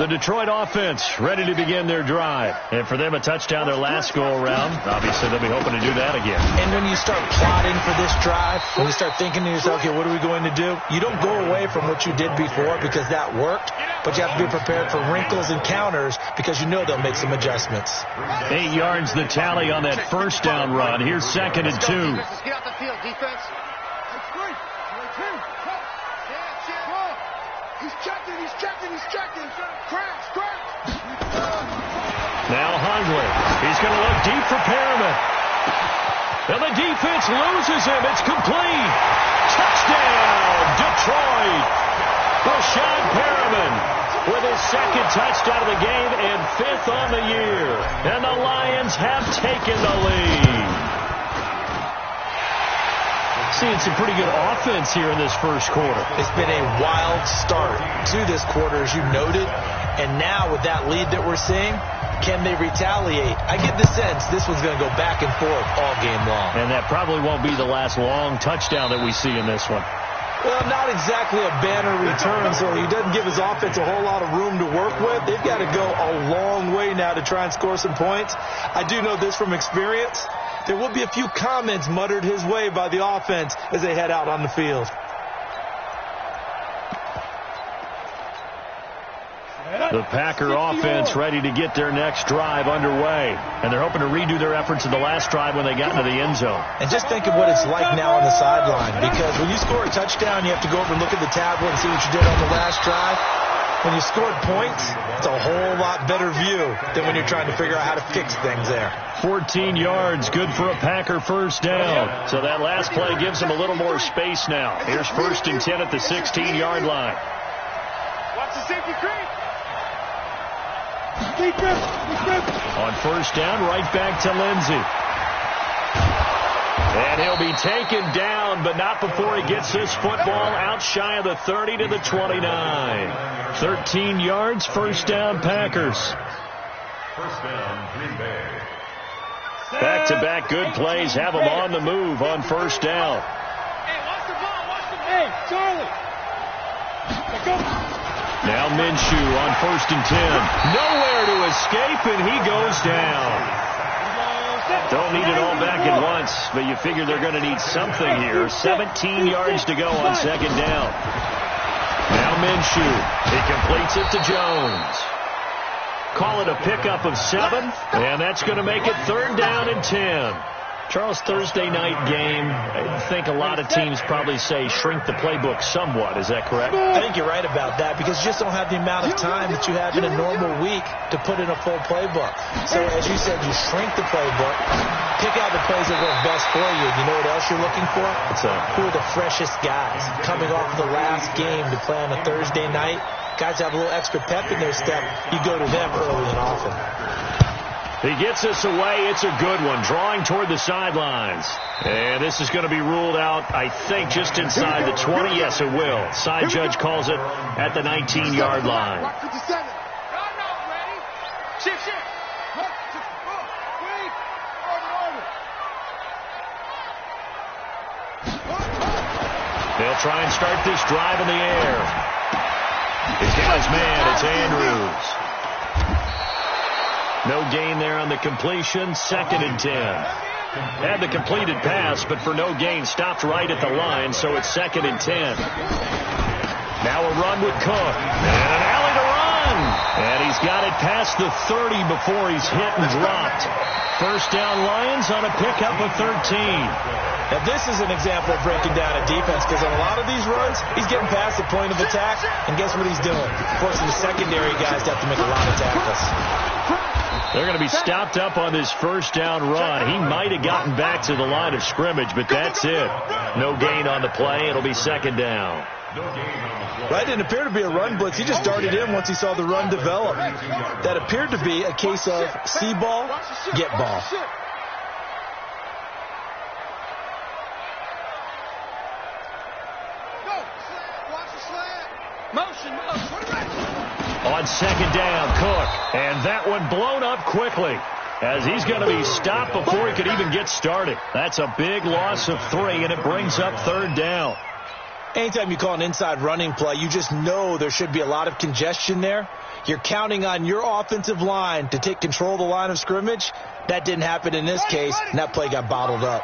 The Detroit offense ready to begin their drive. And for them, a touchdown their last go-around. Obviously, they'll be hoping to do that again. And when you start plotting for this drive, when you start thinking to yourself, okay, what are we going to do? You don't go away from what you did before because that worked, but you have to be prepared for wrinkles and counters because you know they'll make some adjustments. 8 yards the tally on that first down run. Here's 2nd and 2. Let's get out the field, defense. He's checking. Crash. Now Hundley. He's going to look deep for Perriman. And the defense loses him. It's complete. Touchdown, Detroit. Breshad Perriman with his 2nd touchdown of the game and 5th on the year. And the Lions have taken the lead. Seeing some pretty good offense here in this first quarter. It's been a wild start to this quarter, as you noted. And now with that lead that we're seeing, can they retaliate? I get the sense this one's going to go back and forth all game long. And that probably won't be the last long touchdown that we see in this one. Well, not exactly a banner return, so he doesn't give his offense a whole lot of room to work with. They've got to go a long way now to try and score some points. I do know this from experience. There will be a few comments muttered his way by the offense as they head out on the field. The Packer offense ready to get their next drive underway. And they're hoping to redo their efforts in the last drive when they got into the end zone. And just think of what it's like now on the sideline. Because when you score a touchdown, you have to go over and look at the tablet and see what you did on the last drive. When you scored points, it's a whole lot better view than when you're trying to figure out how to fix things there. 14 yards, good for a Packer first down. So that last play gives them a little more space now. Here's 1st and 10 at the 16-yard line. Watch the safety creep. On first down, right back to Lindsey. And he'll be taken down, but not before he gets this football out shy of the 30 to the 29. 13 yards, first down, Packers. First down, Green Bay. Back-to-back good plays have them on the move on first down. Hey, watch the ball. Hey, Charlie. Now Minshew on 1st and 10. Nowhere to escape, and he goes down. Don't need it all back at once, but you figure they're going to need something here. 17 yards to go on 2nd down. Now Minshew. He completes it to Jones. Call it a pickup of 7, and that's going to make it 3rd down and 10. Charles, Thursday night game, I think a lot of teams probably say shrink the playbook somewhat. Is that correct? I think you're right about that because you just don't have the amount of time that you have in a normal week to put in a full playbook. So as you said, you shrink the playbook, pick out the plays that work best for you. You know what else you're looking for? Who are the freshest guys coming off the last game to play on a Thursday night? Guys have a little extra pep in their step. You go to them early and often. He gets us away. It's a good one. Drawing toward the sidelines. And this is going to be ruled out, I think, just inside the 20. Yes, it will. Side judge calls it at the 19-yard line. They'll try and start this drive in the air. He's got his man. It's Andrews. No gain there on the completion. 2nd and 10. Had the completed pass, but for no gain, stopped right at the line, so it's 2nd and 10. Now a run with Cook. And an alley to run. And he's got it past the 30 before he's hit and dropped. First down Lions on a pickup of 13. Now, this is an example of breaking down a defense because on a lot of these runs, he's getting past the point of attack, and guess what he's doing? Forcing the secondary guys to have to make a lot of tackles. They're going to be stopped up on this first down run. He might have gotten back to the line of scrimmage, but that's it. No gain on the play. It'll be 2nd down. Right, didn't appear to be a run blitz. He just darted in once he saw the run develop. That appeared to be a case of see ball, get ball. On 2nd down, Cook. And that one blown up quickly as he's going to be stopped before he could even get started. That's a big loss of 3, and it brings up 3rd down. Anytime you call an inside running play, you just know there should be a lot of congestion there. You're counting on your offensive line to take control of the line of scrimmage. That didn't happen in this case, and that play got bottled up.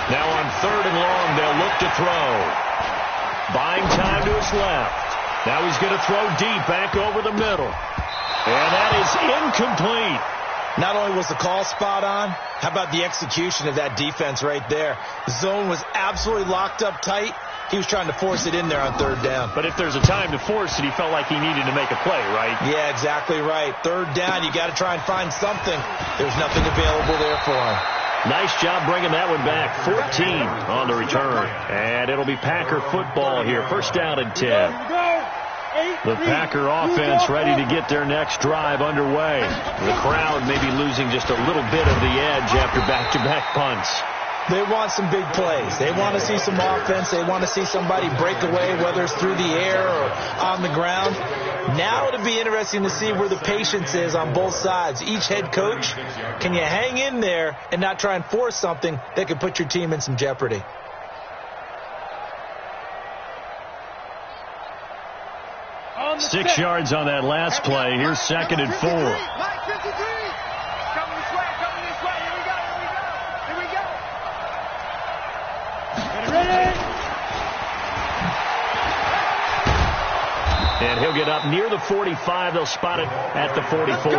Now on 3rd and long, they'll look to throw. Buying time to his left. Now he's going to throw deep back over the middle. And that is incomplete. Not only was the call spot on, how about the execution of that defense right there? The zone was absolutely locked up tight. He was trying to force it in there on 3rd down. But if there's a time to force it, he felt like he needed to make a play, right? Yeah, exactly right. 3rd down, you got to try and find something. There's nothing available there for him. Nice job bringing that one back. 14 on the return. And it'll be Packer football here. 1st down and 10. The Packer offense ready to get their next drive underway. The crowd may be losing just a little bit of the edge after back-to-back punts. They want some big plays. They want to see some offense. They want to see somebody break away, whether it's through the air or on the ground. Now it'll be interesting to see where the patience is on both sides. Each head coach, can you hang in there and not try and force something that could put your team in some jeopardy? Six yards on that last play. Here's 2nd and 4. And he'll get up near the 45. They'll spot it at the 44.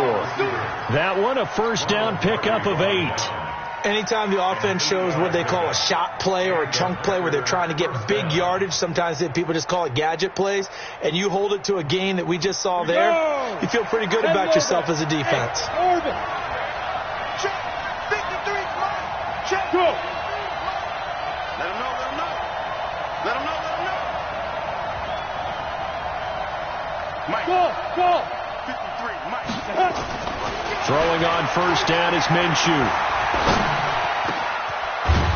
That one, a 1st down pickup of 8. Anytime the offense shows what they call a shot play or a chunk play where they're trying to get big yardage, sometimes people just call it gadget plays, and you hold it to a gain that we just saw there, you feel pretty good about yourself as a defense. Throwing on 1st down is Minshew.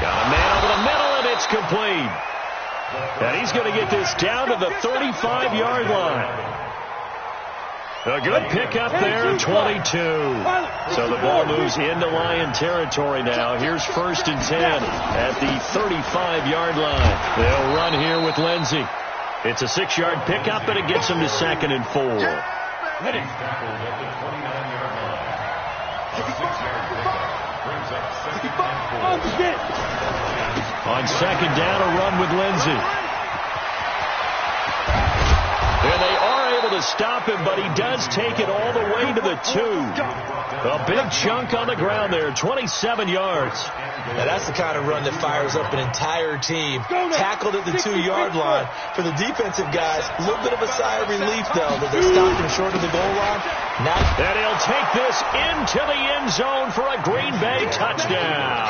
Got a man over the middle, and it's complete. And he's going to get this down to the 35-yard line. A good pickup there, 22. So the ball moves into Lion territory now. Here's 1st and 10 at the 35-yard line. They'll run here with Lindsey. It's a 6-yard pickup, and it gets him to 2nd and 4. Heading tackled at the 29-yard line. A 6-yard pickup brings up 2nd and 4. On 2nd down, a run with Lindsey. And they are able to stop him, but he does take it all the way to the 2. A big chunk on the ground there, 27 yards. Now that's the kind of run that fires up an entire team. Tackled at the 2-yard line. For the defensive guys, a little bit of a sigh of relief, though, that they stopped him short of the goal line. Now, and he'll take this into the end zone for a Green Bay touchdown.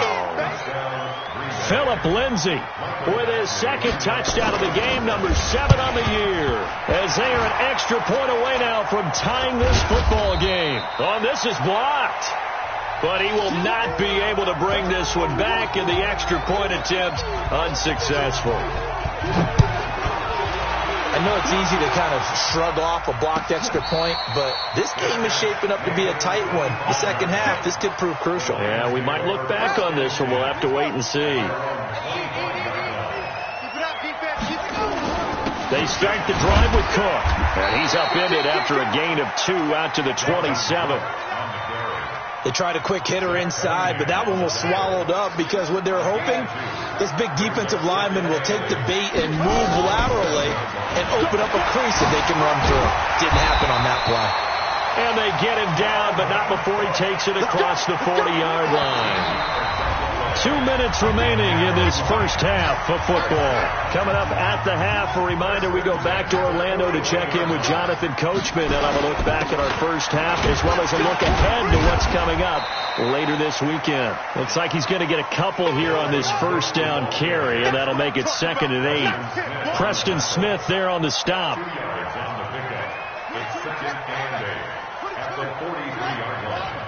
Philip Lindsay with his 2nd touchdown of the game, number 7 on the year. As they are an extra point away now from tying this football game. Oh, this is blocked. But he will not be able to bring this one back, and the extra point attempt unsuccessful. I know it's easy to kind of shrug off a blocked extra point, but this game is shaping up to be a tight one. The second half, this could prove crucial. Yeah, we might look back on this one. We'll have to wait and see. They start the drive with Cook. And he's upended after a gain of 2 out to the 27. They tried a quick hitter inside, but that one was swallowed up because what they're hoping, this big defensive lineman will take the bait and move laterally and open up a crease if they can run through. Didn't happen on that play. And they get him down, but not before he takes it across the 40-yard line. 2 minutes remaining in this first half of football. Coming up at the half, a reminder, we go back to Orlando to check in with Jonathan Coachman and have a look back at our first half as well as a look ahead to what's coming up later this weekend. Looks like he's going to get a couple here on this 1st down carry, and that'll make it 2nd and 8. Preston Smith there on the stop. 2 yards on the pickup. It's 2nd and 8 at the 43-yard line.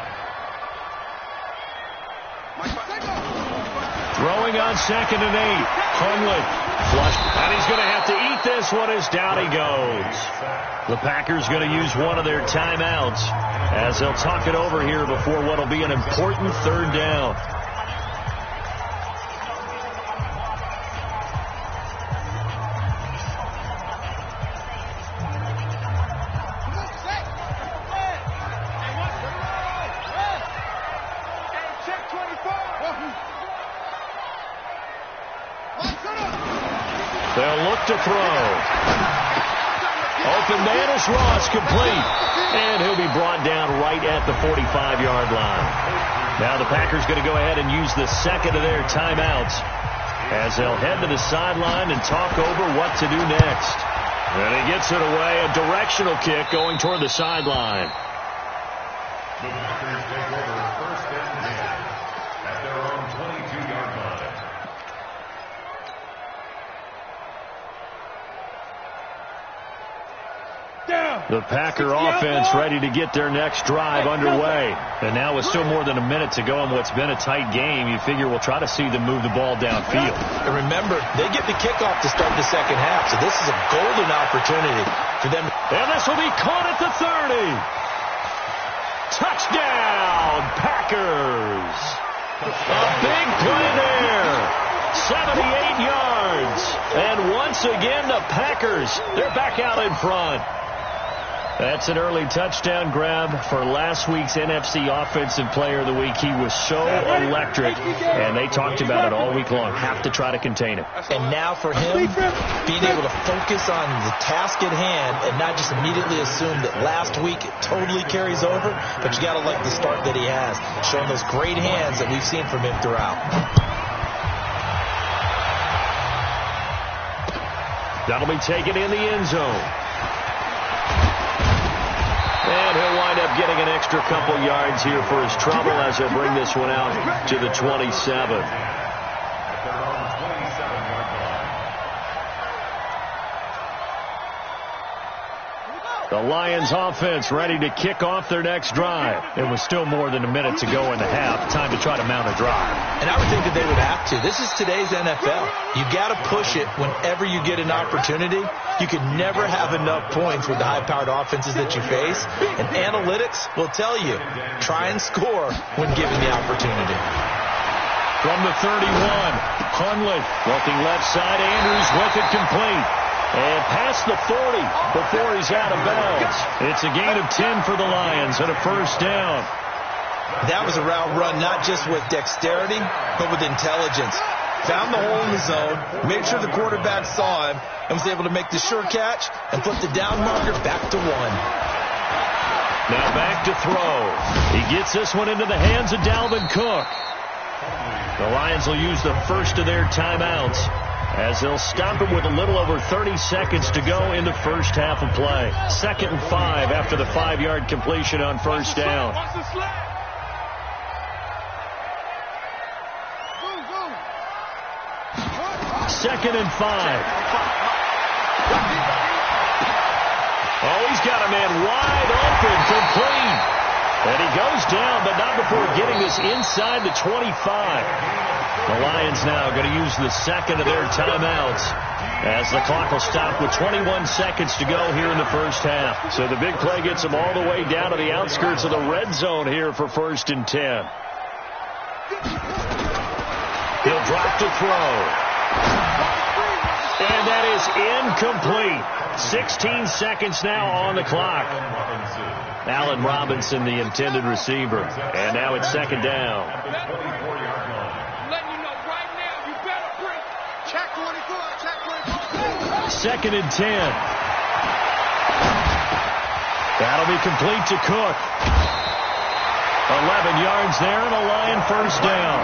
Throwing on 2nd and 8. Hundley flushed. And he's going to have to eat this one as down he goes. The Packers going to use one of their timeouts as they'll talk it over here before what will be an important 3rd down. They'll look to throw. Open man is Ross, complete. And he'll be brought down right at the 45-yard line. Now the Packers going to go ahead and use the second of their timeouts as they'll head to the sideline and talk over what to do next. And he gets it away, a directional kick going toward the sideline. The Packers take over first and 10 at their own 22-yard line. The Packer offense ready to get their next drive underway. And now with still more than a minute to go in what's been a tight game, you figure we'll try to see them move the ball downfield. And remember, they get the kickoff to start the second half, so this is a golden opportunity for them. And this will be caught at the 30. Touchdown, Packers. A big play there. 78 yards. And once again, the Packers, they're back out in front. That's an early touchdown grab for last week's NFC Offensive Player of the Week. He was so electric, and they talked about it all week long. Have to try to contain it. And now for him, being able to focus on the task at hand and not just immediately assume that last week it totally carries over, but you got to like the start that he has, showing those great hands that we've seen from him throughout. That'll be taken in the end zone. And he'll wind up getting an extra couple yards here for his trouble as he'll bring this one out to the 27. The Lions offense ready to kick off their next drive. It was still more than a minute to go in the half. Time to try to mount a drive. And I would think that they would have to. This is today's NFL. You got to push it whenever you get an opportunity. You can never have enough points with the high-powered offenses that you face. And analytics will tell you, try and score when given the opportunity. From the 31, Hundley looking left side. Andrews with it complete. And past the 40 before he's out of bounds. It's a gain of 10 for the Lions and a first down. That was a route run not just with dexterity, but with intelligence. Found the hole in the zone, made sure the quarterback saw him, and was able to make the sure catch and flip the down marker back to 1. Now back to throw. He gets this one into the hands of Dalvin Cook. The Lions will use the first of their timeouts as they'll stop him with a little over 30 seconds to go in the first half of play. 2nd and 5 after the 5-yard completion on first down. 2nd and 5. Oh, he's got a man wide open, complete. And he goes down, but not before getting this inside the 25. The Lions now going to use the second of their timeouts as the clock will stop with 21 seconds to go here in the first half. So the big play gets them all the way down to the outskirts of the red zone here for 1st and 10. He'll drop to throw. And that is incomplete. 16 seconds now on the clock. Allen Robinson, the intended receiver. And now it's 2nd down. Second and 10. That'll be complete to Cook. 11 yards there and a Lion first down.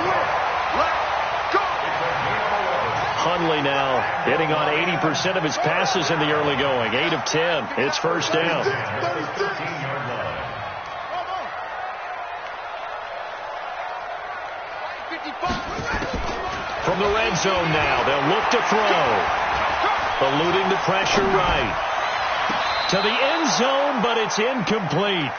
Hundley now hitting on 80% of his passes in the early going. 8 of 10. It's first down. From the red zone now, they'll look to throw. Eluding the pressure right. To the end zone, but it's incomplete.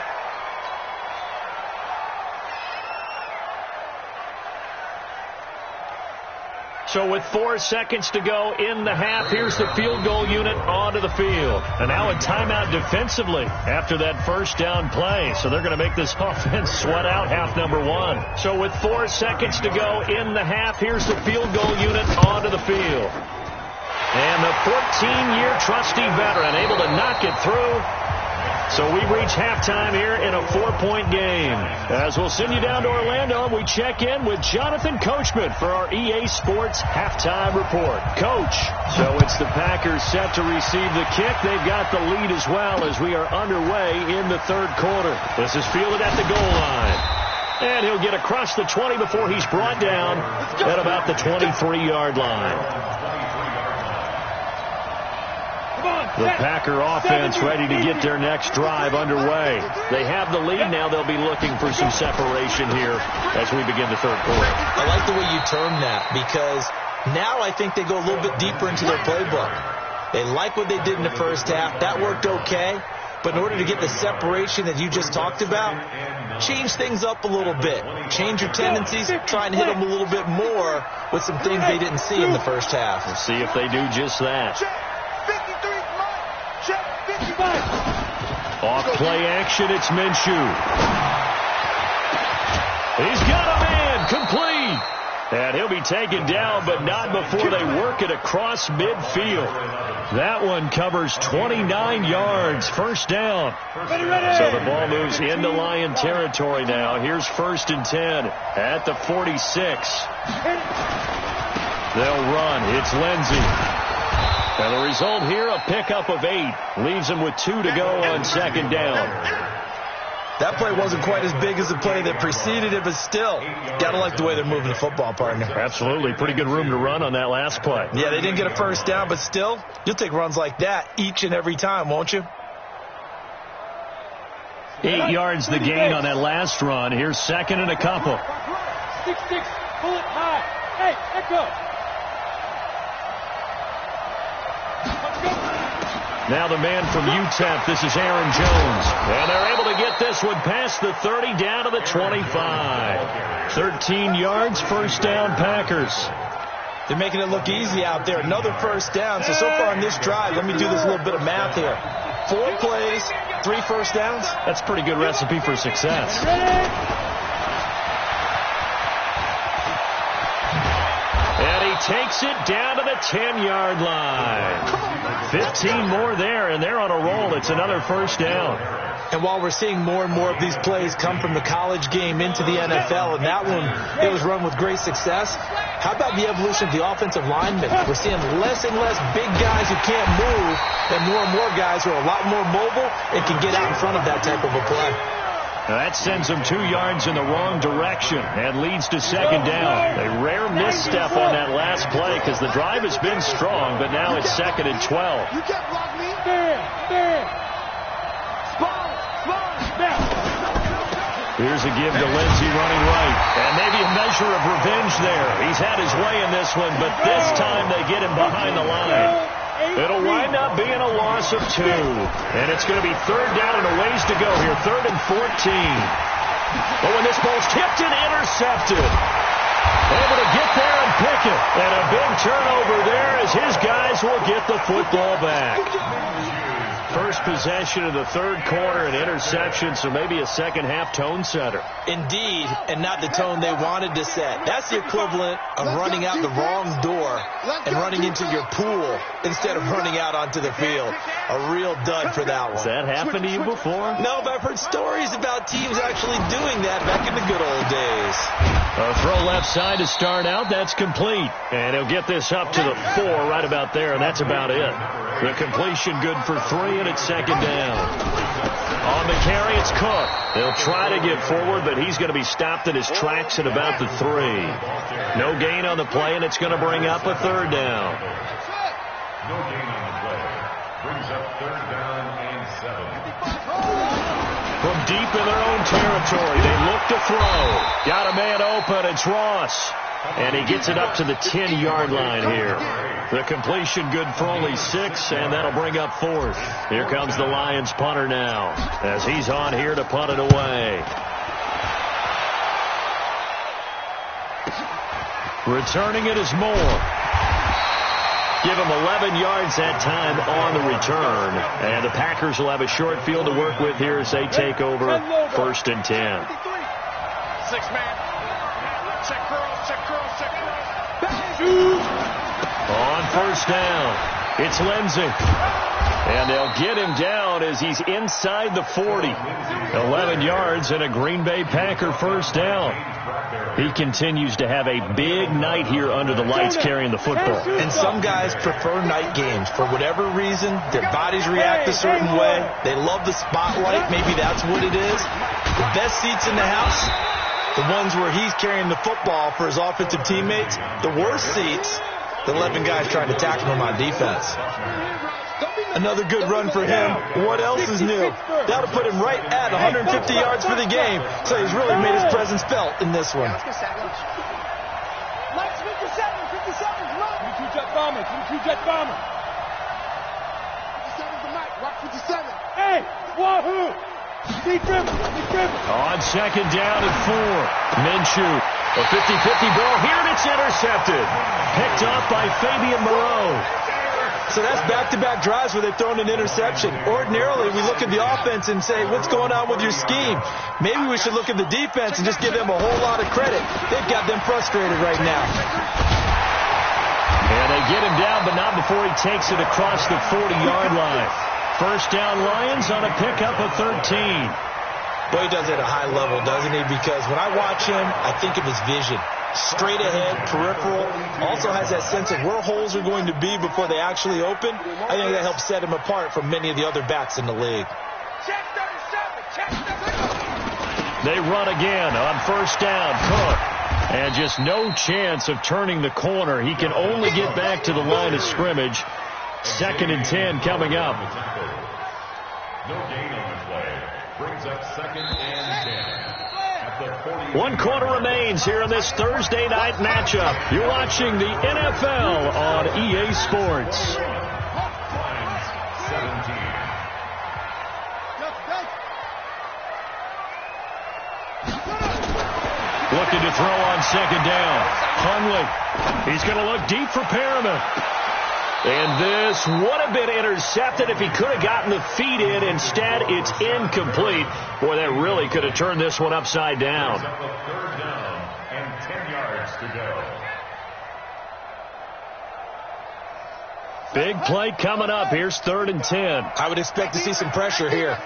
So with 4 seconds to go in the half, here's the field goal unit onto the field. And now a timeout defensively after that first down play. So they're going to make this offense sweat out half number 1. So with 4 seconds to go in the half, here's the field goal unit onto the field. And the 14-year trusty veteran able to knock it through. So we reach halftime here in a 4-point game. As we'll send you down to Orlando, we check in with Jonathan Coachman for our EA Sports Halftime Report. Coach, so it's the Packers set to receive the kick. They've got the lead as well as we are underway in the third quarter. This is fielded at the goal line. And he'll get across the 20 before he's brought down at about the 23-yard line. The Packer offense ready to get their next drive underway. They have the lead. Now they'll be looking for some separation here as we begin the third quarter. I like the way you term that, because now I think they go a little bit deeper into their playbook. They like what they did in the first half. That worked okay. But in order to get the separation that you just talked about, change things up a little bit. Change your tendencies. Try and hit them a little bit more with some things they didn't see in the first half. We'll see if they do just that. Off play action, it's Minshew. He's got a man, complete. And he'll be taken down, but not before they work it across midfield. That one covers 29 yards, first down. So the ball moves into Lion territory now. Here's 1st and 10 at the 46. They'll run. It's Lindsey. And the result here, a pickup of 8. Leaves them with 2 to go on 2nd down. That play wasn't quite as big as the play that preceded it, but still, gotta like the way they're moving the football, partner. Absolutely. Pretty good room to run on that last play. Yeah, they didn't get a first down, but still, you'll take runs like that each and every time, won't you? 8 yards the gain on that last run. Here's 2nd and a couple. 6-6, pull it high. Hey, let go. Now the man from UTEP, this is Aaron Jones. And they're able to get this one past the 30 down to the 25. 13 yards, first down Packers. They're making it look easy out there. Another first down. So far on this drive, let me do this little bit of math here. 4 plays, 3 first downs. That's a pretty good recipe for success. And he takes it down to the 10-yard line. 15 more there, and they're on a roll. It's another first down. And while we're seeing more and more of these plays come from the college game into the NFL, and that one, it was run with great success, how about the evolution of the offensive linemen? We're seeing less and less big guys who can't move, and more guys who are a lot more mobile and can get out in front of that type of a play. Now that sends them 2 yards in the wrong direction and leads to 2nd down. A rare misstep on that last play because the drive has been strong, but now it's 2nd and 12. You can't block me. Stand. Here's a give to Lindsey running right. And maybe a measure of revenge there. He's had his way in this one, but this time they get him behind the line. It'll wind up being a loss of 2. And it's going to be 3rd down and a ways to go here. 3rd and 14. But when this ball's tipped and intercepted, able to get there and pick it. And a big turnover there as his guys will get the football back. First possession of the third quarter, an interception, so maybe a second half tone setter. Indeed, and not the tone they wanted to set. That's the equivalent of running out the wrong door and running into your pool instead of running out onto the field. A real dud for that one. Has that happened to you before? No, but I've heard stories about teams actually doing that back in the good old days. A throw left side to start out. That's complete. And he'll get this up to the 4 right about there, and that's about it. The completion good for 3, and it's 2nd down. On the carry, it's Cook. They'll try to get forward, but he's going to be stopped in his tracks at about the 3. No gain on the play, and it's going to bring up a 3rd down. No gain on the play. Brings up 3rd down and 7. From deep in their own territory, they look to throw. Got a man open. It's Ross. And he gets it up to the 10-yard line here. The completion good for only 6, and that'll bring up 4th. Here comes the Lions punter now as he's on here to punt it away. Returning it is Moore. Give him 11 yards that time on the return. And the Packers will have a short field to work with here as they take over 1st and 10. 6-man. Check curl. On 1st down, it's Lindsey. And they'll get him down as he's inside the 40. 11 yards and a Green Bay Packer first down. He continues to have a big night here under the lights carrying the football. And some guys prefer night games. For whatever reason, their bodies react a certain way. They love the spotlight. Maybe that's what it is. The best seats in the house, the ones where he's carrying the football for his offensive teammates. The worst seats, the 11 guys trying to tackle him on defense. Another good run for him. What else is new? That'll put him right at 150 yards for the game. So he's really made his presence felt in this one. Mike's 57, 57, come on. 22 jet bomber, 22 jet bomber. 57's the Mike. Watch 57. Hey, wahoo! Big dribble, big dribble. On second down and 4. Minshew. A 50-50 ball here, and it's intercepted. Picked off by Fabian Moreau. So that's back-to-back drives where they've thrown an interception. Ordinarily, we look at the offense and say, what's going on with your scheme? Maybe we should look at the defense and just give them a whole lot of credit. They've got them frustrated right now. And they get him down, but not before he takes it across the 40-yard line. First down Lions on a pickup of 13. Boy, he does it at a high level, doesn't he? Because when I watch him, I think of his vision. Straight ahead, peripheral, also has that sense of where holes are going to be before they actually open. I think that helps set him apart from many of the other backs in the league. Check 37. Check 37. They run again on first down. Cook. And just no chance of turning the corner. He can only get back to the line of scrimmage. 2nd and 10 coming up. No gain on the play. Brings up 2nd and 10. 1 quarter remains here in this Thursday night matchup. You're watching the NFL on EA Sports. Lions 17. Looking to throw on second down. Hundley. He's going to look deep for Perriman. And this would have been intercepted if he could have gotten the feet in. Instead, it's incomplete. Boy, that really could have turned this one upside down. 3rd down and 10 yards to go. Big play coming up. Here's 3rd and 10. I would expect to see some pressure here.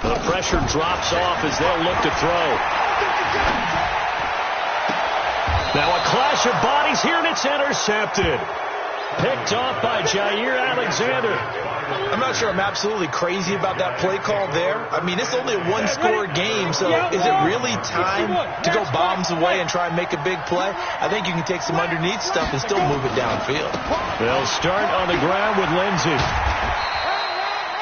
The pressure drops off as they'll look to throw. Now a clash of bodies here, and it's intercepted. Picked off by Jair Alexander. I'm not sure I'm absolutely crazy about that play call there. I mean, it's only a one-score game, so is it really time to go bombs away and try and make a big play? I think you can take some underneath stuff and still move it downfield. They'll start on the ground with Lindsey.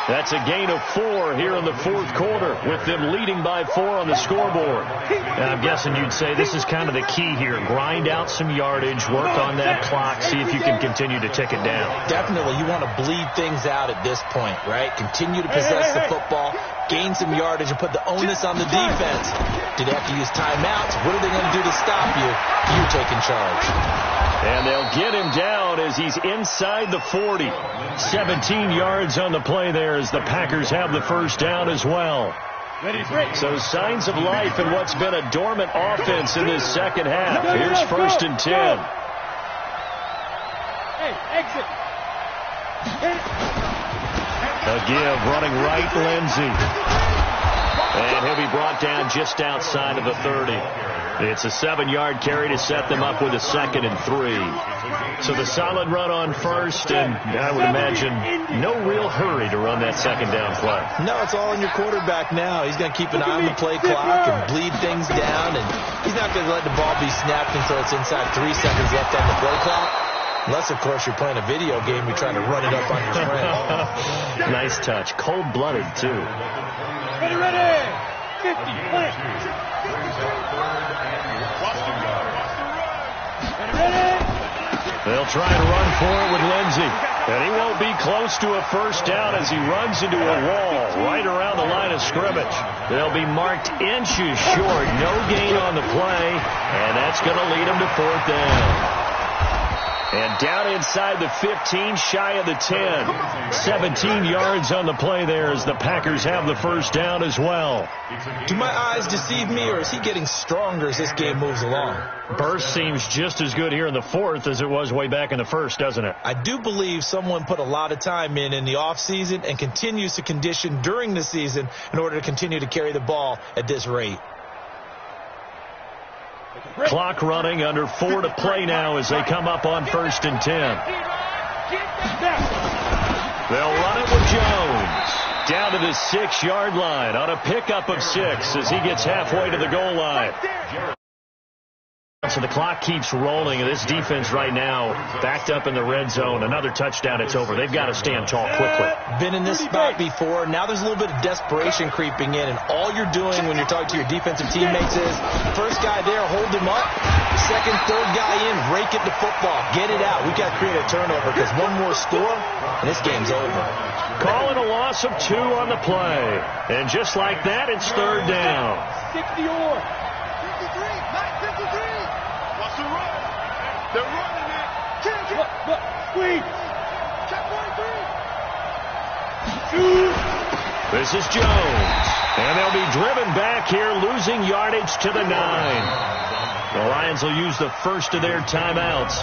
That's a gain of 4 here in the 4th quarter, with them leading by 4 on the scoreboard. And I'm guessing you'd say this is kind of the key here. Grind out some yardage, work on that clock, see if you can continue to tick it down. Definitely. You want to bleed things out at this point, right? Continue to possess the football, gain some yardage, and put the onus on the defense. Do they have to use timeouts? What are they going to do to stop you? You taking charge. And they'll get him down as he's inside the 40. 17 yards on the play there as the Packers have the first down as well. So signs of life in what's been a dormant offense in this second half. Here's 1st and 10. Hey, exit. A give running right, Lindsey. And he'll be brought down just outside of the 30. It's a 7-yard carry to set them up with a 2nd and 3. So the solid run on first, and I would imagine no real hurry to run that second down play. No, it's all on your quarterback now. He's going to keep an eye on the play clock and bleed things down, and he's not going to let the ball be snapped until it's inside 3 seconds left on the play clock. Unless, of course, you're playing a video game, you're trying to run it up on your friend. Nice touch. Cold-blooded, too. Ready. 50, plant. They'll try and run forward with Lindsey. And he won't be close to a first down as he runs into a wall right around the line of scrimmage. They'll be marked inches short. No gain on the play. And that's going to lead him to 4th down. And down inside the 15, shy of the 10. 17 yards on the play there as the Packers have the first down as well. Do my eyes deceive me, or is he getting stronger as this game moves along? Burst seems just as good here in the fourth as it was way back in the first, doesn't it? I do believe someone put a lot of time in the offseason and continues to condition during the season in order to continue to carry the ball at this rate. Clock running, under 4 to play now as they come up on 1st and 10. They'll run it with Jones. Down to the 6-yard line on a pickup of 6 as he gets halfway to the goal line. So the clock keeps rolling, and this defense right now backed up in the red zone. Another touchdown, it's over. They've got to stand tall quickly. Been in this spot before. Now there's a little bit of desperation creeping in, and all you're doing when you're talking to your defensive teammates is first guy there, hold him up. Second, third guy in, rake it to football. Get it out. We've got to create a turnover because one more score, and this game's over. Calling a loss of 2 on the play. And just like that, it's 3rd down. 60-or. 53. What's the run? They're running it. Squeeze. Check 1-3. This is Jones. And they'll be driven back here, losing yardage to the 9. The Lions will use the first of their timeouts.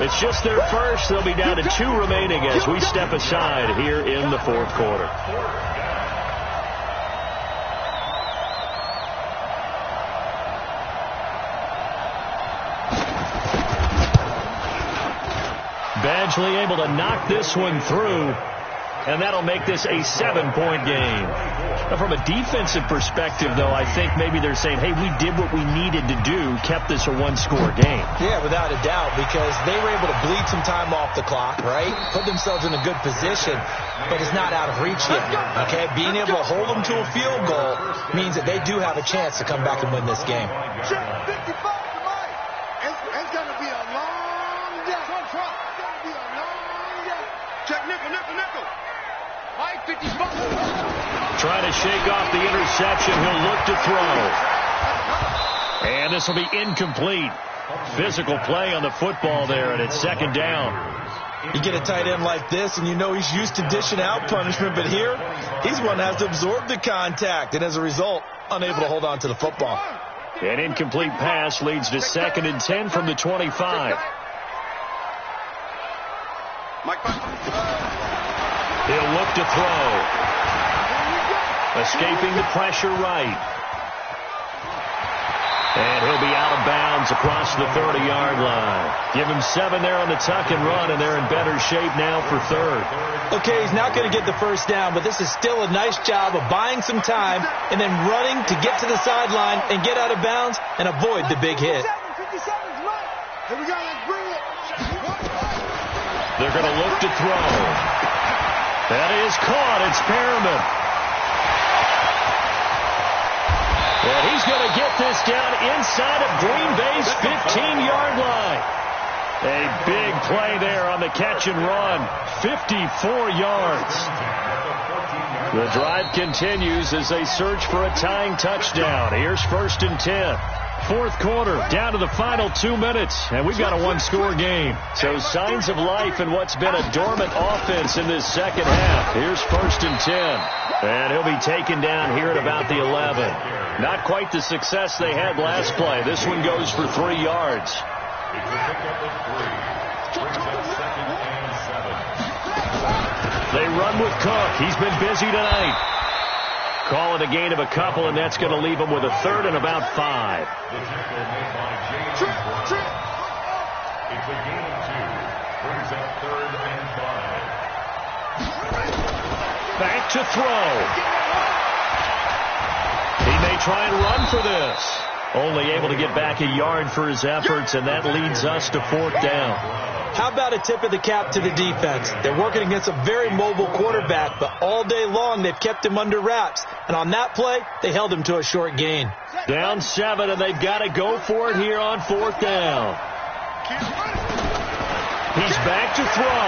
It's just their first. They'll be down to 2 remaining as we step aside here in the fourth quarter. Badgley able to knock this one through, and that'll make this a 7-point game. Now, from a defensive perspective, though, I think maybe they're saying, hey, we did what we needed to do, kept this a 1-score game. Yeah, without a doubt, because they were able to bleed some time off the clock, right? Put themselves in a good position, but it's not out of reach yet, okay? Being able to hold them to a field goal means that they do have a chance to come back and win this game. It's going to be a long day. Check nickel. Mike, 55. Trying to shake off the interception. He'll look to throw. And this will be incomplete. Physical play on the football there, and it's 2nd down. You get a tight end like this, and you know he's used to dishing out punishment, but here, he's one that has to absorb the contact, and as a result, unable to hold on to the football. An incomplete pass leads to 2nd and 10 from the 25. He'll look to throw. Escaping the pressure right. And he'll be out of bounds across the 30-yard line. Give him 7 there on the tuck and run, and they're in better shape now for 3rd. Okay, he's not going to get the first down, but this is still a nice job of buying some time and then running to get to the sideline and get out of bounds and avoid the big hit. Here we go, let's bring it. They're going to look to throw. That is caught. It's Perriman. And he's going to get this down inside of Green Bay's 15-yard line. A big play there on the catch and run. 54 yards. The drive continues as they search for a tying touchdown. Here's 1st and 10. Fourth quarter, down to the final 2 minutes, and we've got a 1-score game. So signs of life in what's been a dormant offense in this second half. Here's 1st and 10. And he'll be taken down here at about the 11. Not quite the success they had last play. This one goes for 3 yards. They run with Cook. He's been busy tonight. Call it a gain of a couple, and that's going to leave them with a 3rd and about 5. It's a gain of 2. Brings up 3rd and 5. Back to throw. He may try and run for this. Only able to get back a yard for his efforts, and that leads us to 4th down. How about a tip of the cap to the defense? They're working against a very mobile quarterback, but all day long they've kept him under wraps. And on that play, they held him to a short gain. Down 7, and they've got to go for it here on 4th down. He's back to throw.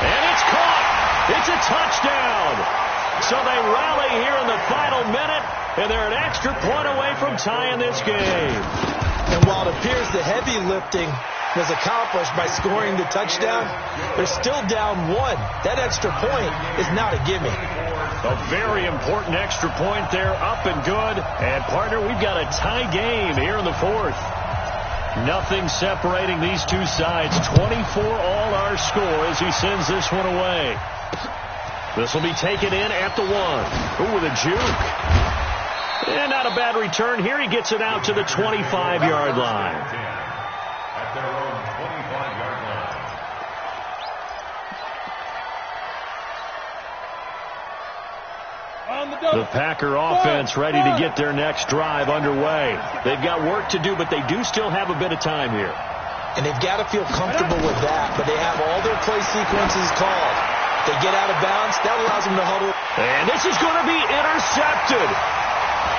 And it's caught. It's a touchdown. So they rally here in the final minute, and they're an extra point away from tying this game. And while it appears the heavy lifting was accomplished by scoring the touchdown. They're still down 1. That extra point is not a gimme. A very important extra point there, up and good. And, partner, we've got a tie game here in the 4th. Nothing separating these two sides. 24 all our score as he sends this one away. This will be taken in at the 1. Ooh, with a juke. And not a bad return here. He gets it out to the 25-yard line. At their own 25-yard line. The Packer offense ready to get their next drive underway. They've got work to do, but they do still have a bit of time here. And they've got to feel comfortable with that, but they have all their play sequences called. They get out of bounds, that allows them to huddle. And this is going to be intercepted.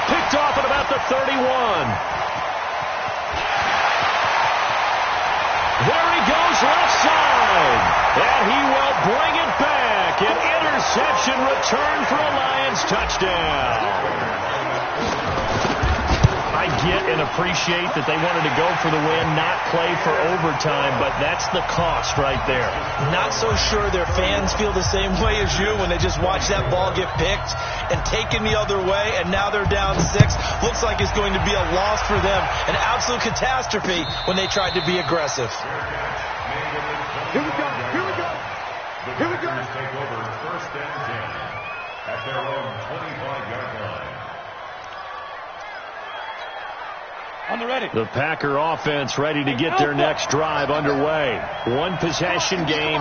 Picked off at about the 31. There he goes, left side. And he will bring it back. An interception return for a Lions touchdown. I get and appreciate that they wanted to go for the win, not play for overtime, but that's the cost right there. Not so sure their fans feel the same way as you when they just watch that ball get picked and taken the other way, and now they're down 6. Looks like it's going to be a loss for them. An absolute catastrophe when they tried to be aggressive. Here we go. Here we go. Here we go. Take over 1st and 10 at their own 25-yard line. On the ready. The Packer offense ready to get their next drive underway. One possession game.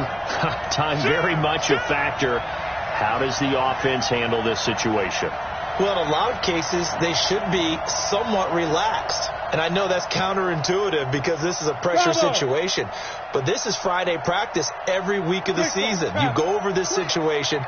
Time very much a factor. How does the offense handle this situation? Well, in a lot of cases, they should be somewhat relaxed. And I know that's counterintuitive because this is a pressure situation. But this is Friday practice every week of the season. You go over this situation,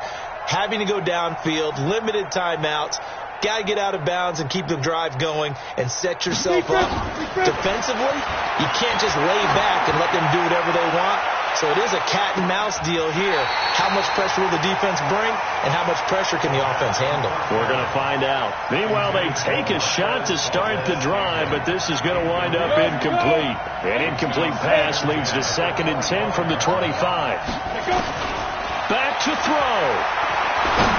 having to go downfield, limited timeouts. Got to get out of bounds and keep the drive going and set yourself up. Defensively, you can't just lay back and let them do whatever they want. So it is a cat and mouse deal here. How much pressure will the defense bring and how much pressure can the offense handle? We're going to find out. Meanwhile, they take a shot to start the drive, but this is going to wind up incomplete. An incomplete pass leads to 2nd and 10 from the 25. Back to throw.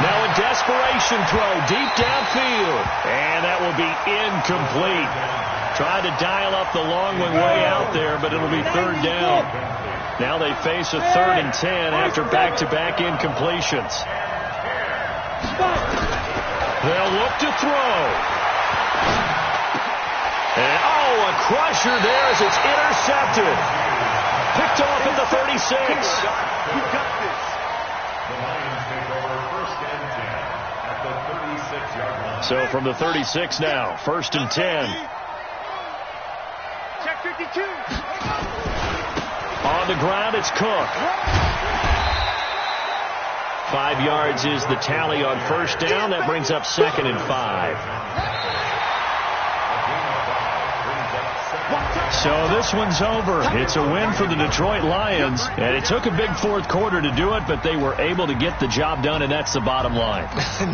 Now a desperation throw deep downfield. And that will be incomplete. Tried to dial up the long one way out there, but it'll be 3rd down. Now they face a 3rd and 10 after back-to-back incompletions. They'll look to throw. And, a crusher there as it's intercepted. Picked off at the 36. You got this. The Lions take over 1st and 10 at the 36-yard line. So from the 36 now, 1st and 10. Check 52. On the ground, it's Cook. 5 yards is the tally on 1st down. That brings up 2nd and 5. So this one's over. It's a win for the Detroit Lions, and it took a big 4th quarter to do it, but they were able to get the job done, and that's the bottom line.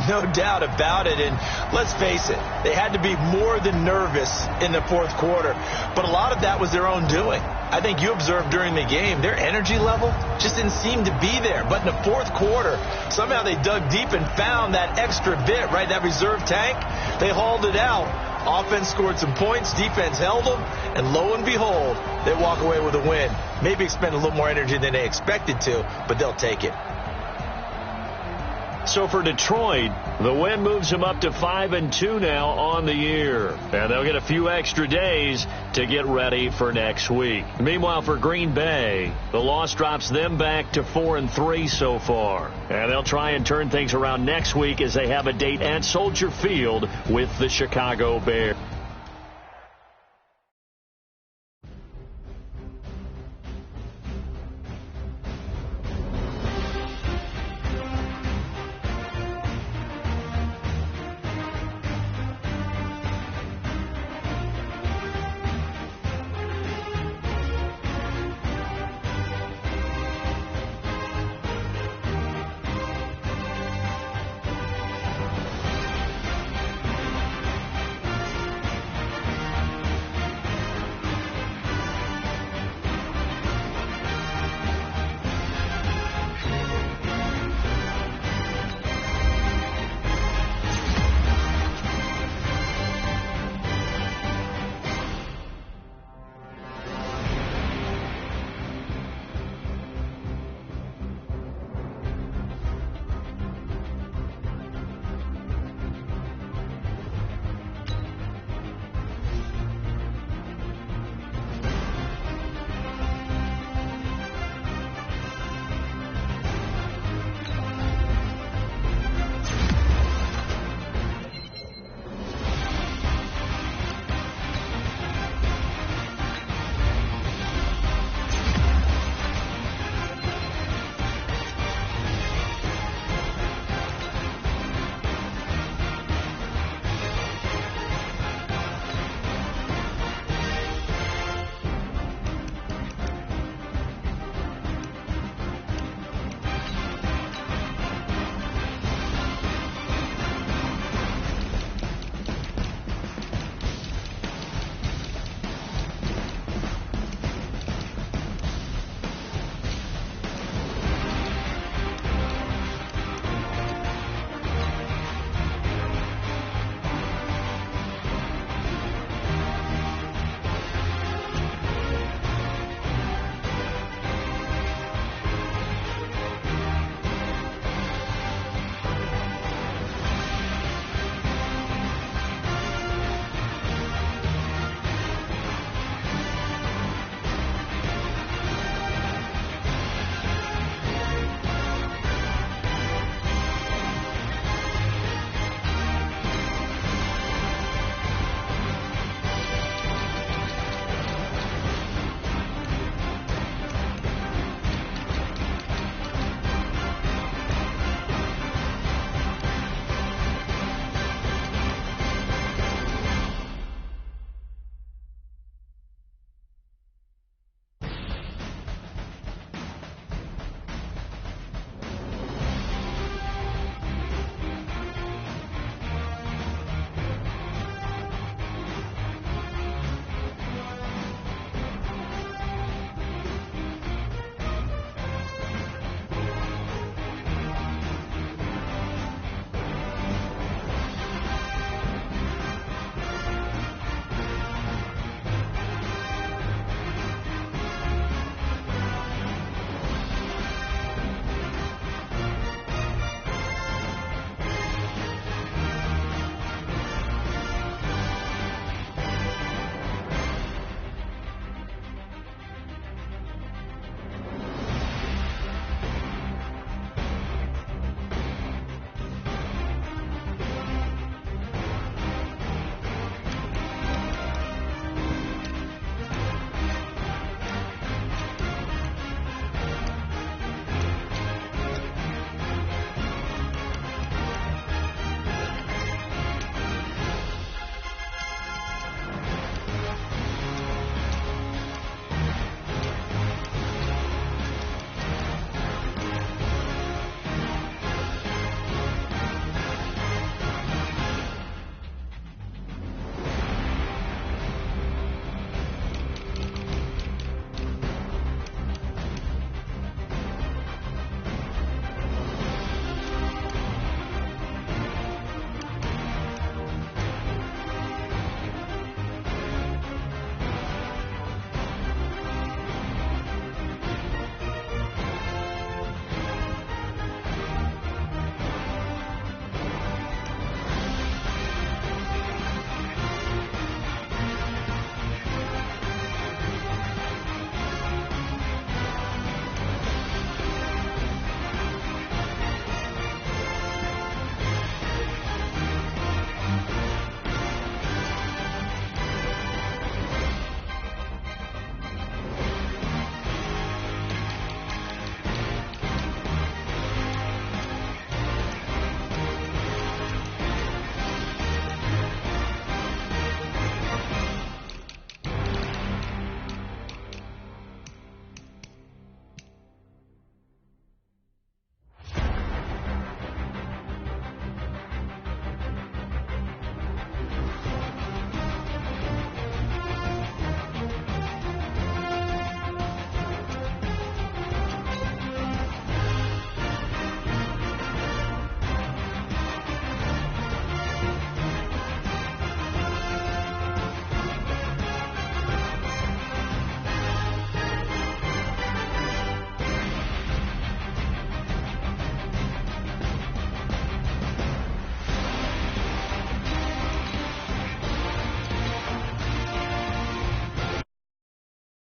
No doubt about it, and let's face it, they had to be more than nervous in the 4th quarter, but a lot of that was their own doing. I think you observed during the game, their energy level just didn't seem to be there, but in the 4th quarter, somehow they dug deep and found that extra bit, right, that reserve tank. They hauled it out. Offense scored some points, defense held them, and lo and behold, they walk away with a win. Maybe expend a little more energy than they expected to, but they'll take it. So for Detroit, the win moves them up to 5-2 now on the year. And they'll get a few extra days to get ready for next week. Meanwhile, for Green Bay, the loss drops them back to 4-3 so far. And they'll try and turn things around next week as they have a date at Soldier Field with the Chicago Bears.